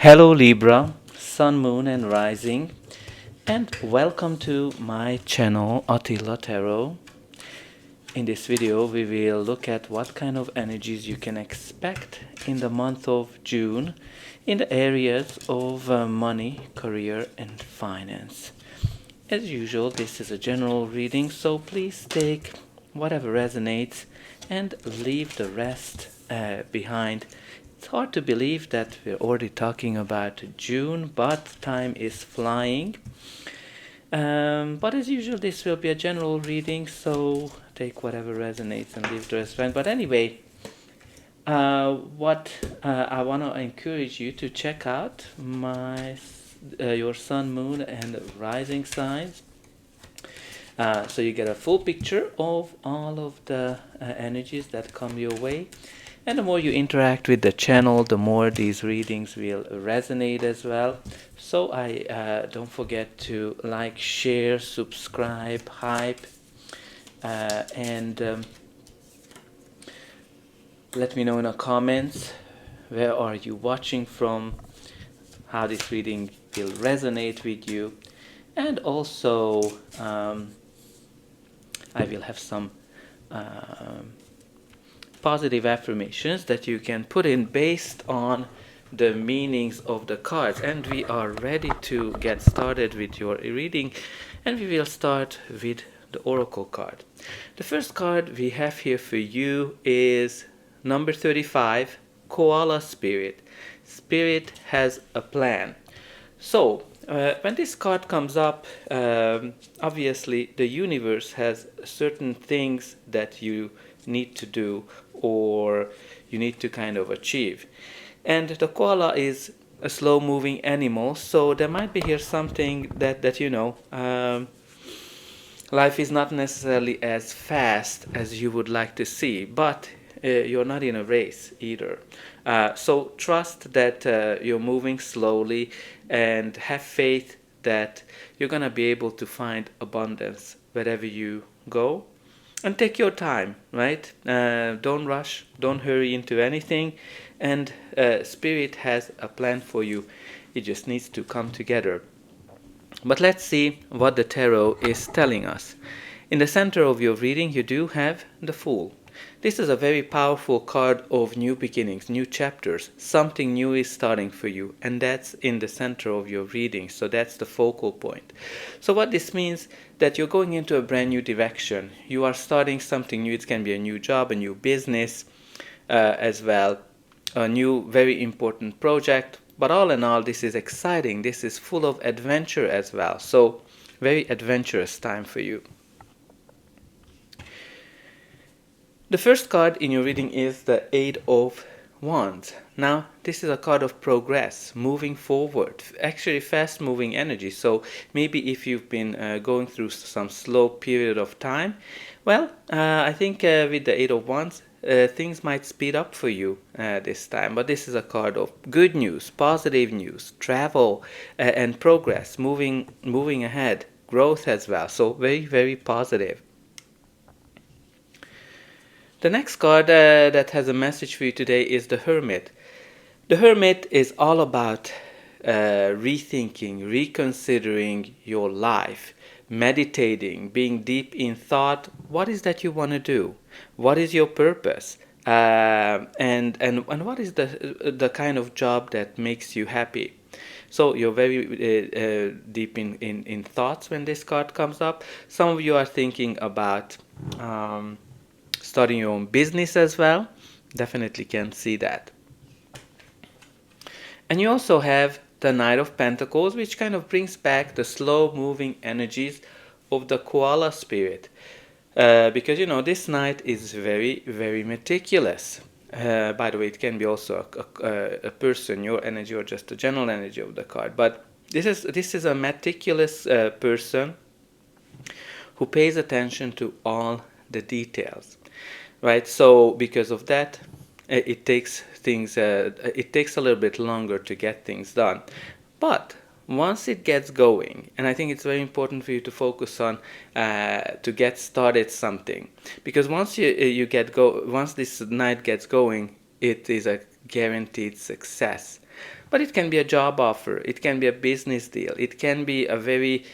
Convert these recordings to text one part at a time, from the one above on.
Hello Libra, Sun, Moon and Rising, and welcome to my channel Attila Tarot. In this video we will look at what kind of energies you can expect in the month of June in the areas of money, career and finance. As usual, this is a general reading, so please take whatever resonates and leave the rest behind. It's hard to believe that we're already talking about June, but time is flying. But as usual, this will be a general reading, so take whatever resonates and leave the rest behind. But anyway, what I want to encourage you to check out your sun, moon, and rising signs. So you get a full picture of all of the energies that come your way. And the more you interact with the channel, the more these readings will resonate as well. So don't forget to like, share, subscribe, hype, and let me know in the comments where are you watching from, how this reading will resonate with you, and also I will have some positive affirmations that you can put in based on the meanings of the cards. And we are ready to get started with your reading, and we will start with the oracle card. The first card we have here for you is number 35, Koala Spirit. Spirit has a plan. So when this card comes up, obviously the universe has certain things that you need to do or you need to kind of achieve. And the koala is a slow moving animal, so there might be here something that life is not necessarily as fast as you would like to see, but you're not in a race either. So trust that you're moving slowly and have faith that you're going to be able to find abundance wherever you go. And take your time, right? Don't rush, don't hurry into anything. And Spirit has a plan for you. It just needs to come together. But let's see what the tarot is telling us. In the center of your reading, you do have the Fool. This is a very powerful card of new beginnings, new chapters. Something new is starting for you, and that's in the center of your reading. So that's the focal point. So what this means, that you're going into a brand new direction. You are starting something new. It can be a new job, a new business as well, a new very important project. But all in all, this is exciting. This is full of adventure as well. So very adventurous time for you. The first card in your reading is the Eight of Wands. Now, this is a card of progress, moving forward, actually fast-moving energy. So maybe if you've been going through some slow period of time, well, I think with the Eight of Wands, things might speed up for you this time. But this is a card of good news, positive news, travel and progress, moving ahead, growth as well. So very, very positive. The next card that has a message for you today is the Hermit. The Hermit is all about rethinking, reconsidering your life, meditating, being deep in thought. What is that you want to do? What is your purpose? And what is the kind of job that makes you happy? So you're very deep in thoughts when this card comes up. Some of you are thinking about starting your own business as well. Definitely can see that. And you also have the Knight of Pentacles, which kind of brings back the slow moving energies of the koala spirit. Because this knight is very, very meticulous. By the way, it can be also a person, your energy, or just the general energy of the card. But this is a meticulous person who pays attention to all the details. Right, so because of that, it takes a little bit longer to get things done. But once it gets going, and I think it's very important for you to focus on to get started something, because once once this night gets going, it is a guaranteed success. But it can be a job offer, it can be a business deal, it can be a very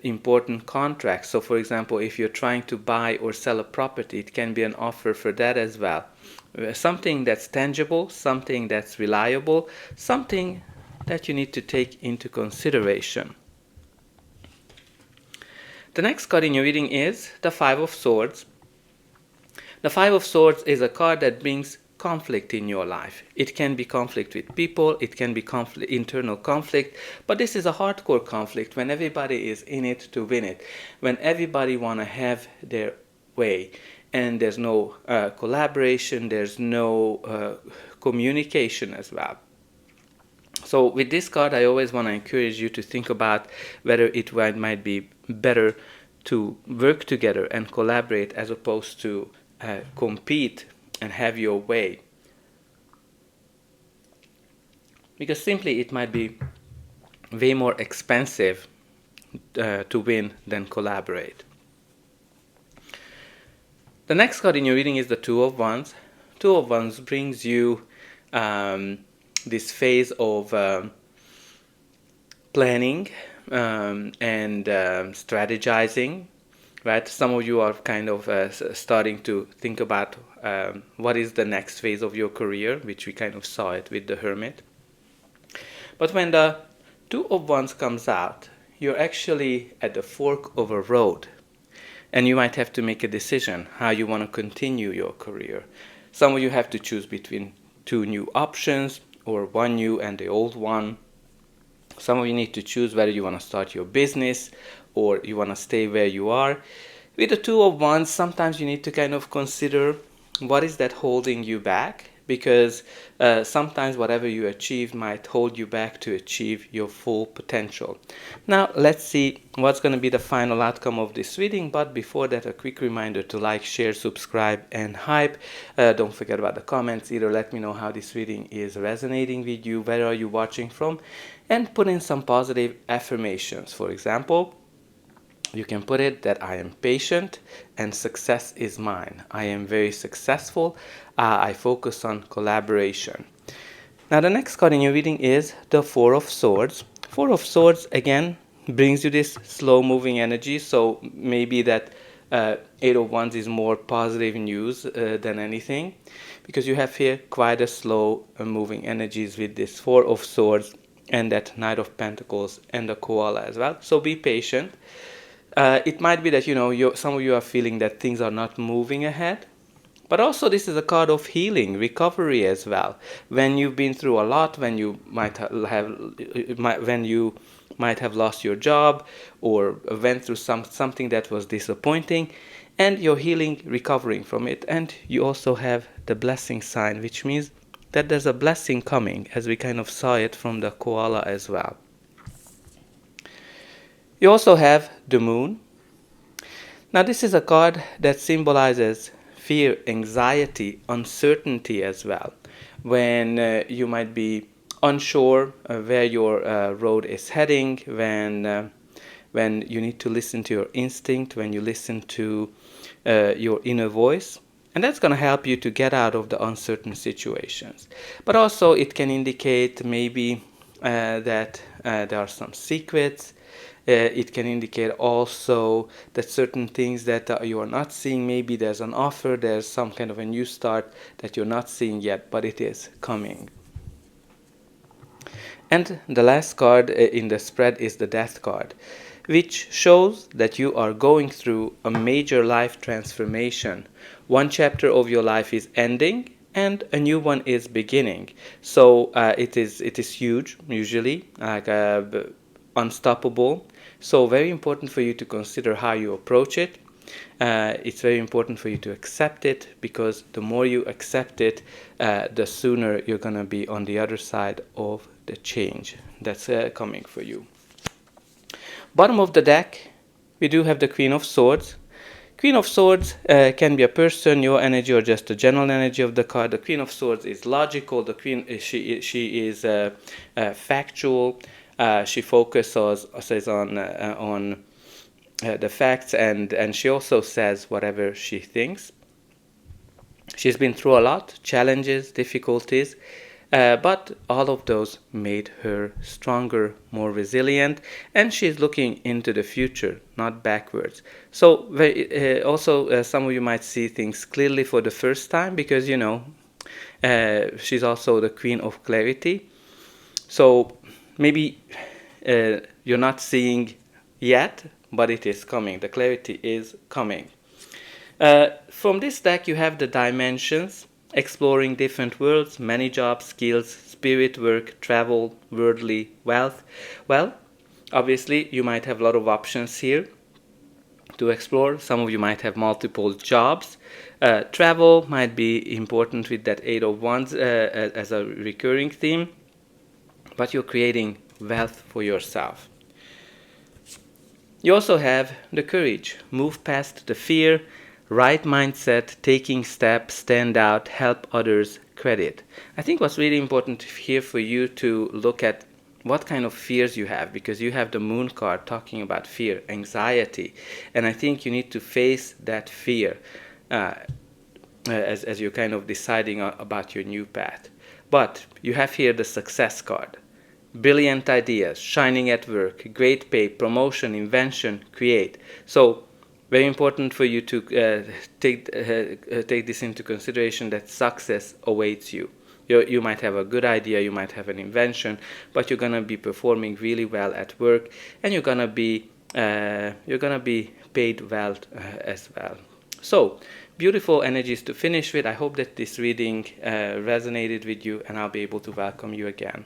important contract. So for example, if you're trying to buy or sell a property, it can be an offer for that as well. Something that's tangible, something that's reliable, something that you need to take into consideration. The next card in your reading is the Five of Swords. The Five of Swords is a card that brings conflict in your life. It can be conflict with people, it can be internal conflict, but this is a hardcore conflict when everybody is in it to win it, when everybody want to have their way, and there's no collaboration, there's no communication as well. So with this card, I always want to encourage you to think about whether it might be better to work together and collaborate as opposed to compete and have your way. Because simply it might be way more expensive to win than collaborate. The next card in your reading is the Two of Wands. Two of Wands brings you this phase of planning and strategizing, right? Some of you are kind of starting to think about what is the next phase of your career, which we kind of saw it with the Hermit. But when the Two of Wands comes out, you're actually at the fork of a road, and you might have to make a decision how you want to continue your career. Some of you have to choose between two new options, or one new and the old one. Some of you need to choose whether you want to start your business or you want to stay where you are. With the Two of Wands, sometimes you need to kind of consider what is that holding you back, because sometimes whatever you achieve might hold you back to achieve your full potential. Now let's see what's going to be the final outcome of this reading, but before that, a quick reminder to like, share, subscribe and hype. Don't forget about the comments. Either let me know how this reading is resonating with you, where are you watching from, and put in some positive affirmations. For example, you can put it that I am patient and success is mine. I am very successful. I focus on collaboration. Now the next card in your reading is the Four of Swords. Four of Swords again brings you this slow moving energy. So maybe that Eight of Wands is more positive news than anything, because you have here quite a slow moving energies with this Four of Swords and that Knight of Pentacles and the Koala as well. So be patient. It might be that some of you are feeling that things are not moving ahead, but also this is a card of healing, recovery as well. When you've been through a lot, when you might have lost your job or went through something that was disappointing, and you're healing, recovering from it. And you also have the blessing sign, which means that there's a blessing coming, as we kind of saw it from the Koala as well. You also have the Moon. Now this is a card that symbolizes fear, anxiety, uncertainty as well. When you might be unsure where your road is heading, when you need to listen to your instinct, when you listen to your inner voice. And that's going to help you to get out of the uncertain situations. But also it can indicate maybe that there are some secrets. It can indicate also that certain things that you are not seeing, maybe there's an offer, there's some kind of a new start that you're not seeing yet, but it is coming. And the last card in the spread is the Death card, which shows that you are going through a major life transformation. One chapter of your life is ending and a new one is beginning. So it is huge, usually, like unstoppable. So very important for you to consider how you approach it. It's very important for you to accept it, because the more you accept it, the sooner you're going to be on the other side of the change that's coming for you. Bottom of the deck, we do have the Queen of Swords. Queen of Swords can be a person, your energy, or just the general energy of the card. The Queen of Swords is logical. The Queen, she is factual. She focuses on the facts, and she also says whatever she thinks. She's been through a lot, challenges, difficulties, But all of those made her stronger, more resilient, and she's looking into the future, not backwards. So also some of you might see things clearly for the first time because she's also the queen of clarity. So maybe you're not seeing yet, but it is coming. The clarity is coming. From this deck, you have the dimensions, exploring different worlds, many jobs, skills, spirit work, travel, worldly, wealth. Well, obviously, you might have a lot of options here to explore. Some of you might have multiple jobs. Travel might be important with that Eight of Wands as a recurring theme, but you're creating wealth for yourself. You also have the courage, move past the fear, right mindset, taking steps, stand out, help others, credit. I think what's really important here for you to look at what kind of fears you have, because you have the moon card talking about fear, anxiety, and I think you need to face that fear as you're kind of deciding about your new path. But you have here the success card. Brilliant ideas, shining at work, great pay, promotion, invention, create. So very important for you to take this into consideration, that success awaits you. You might have a good idea, you might have an invention, but you're gonna be performing really well at work, and you're gonna be paid well as well. So beautiful energies to finish with. I hope that this reading resonated with you, and I'll be able to welcome you again.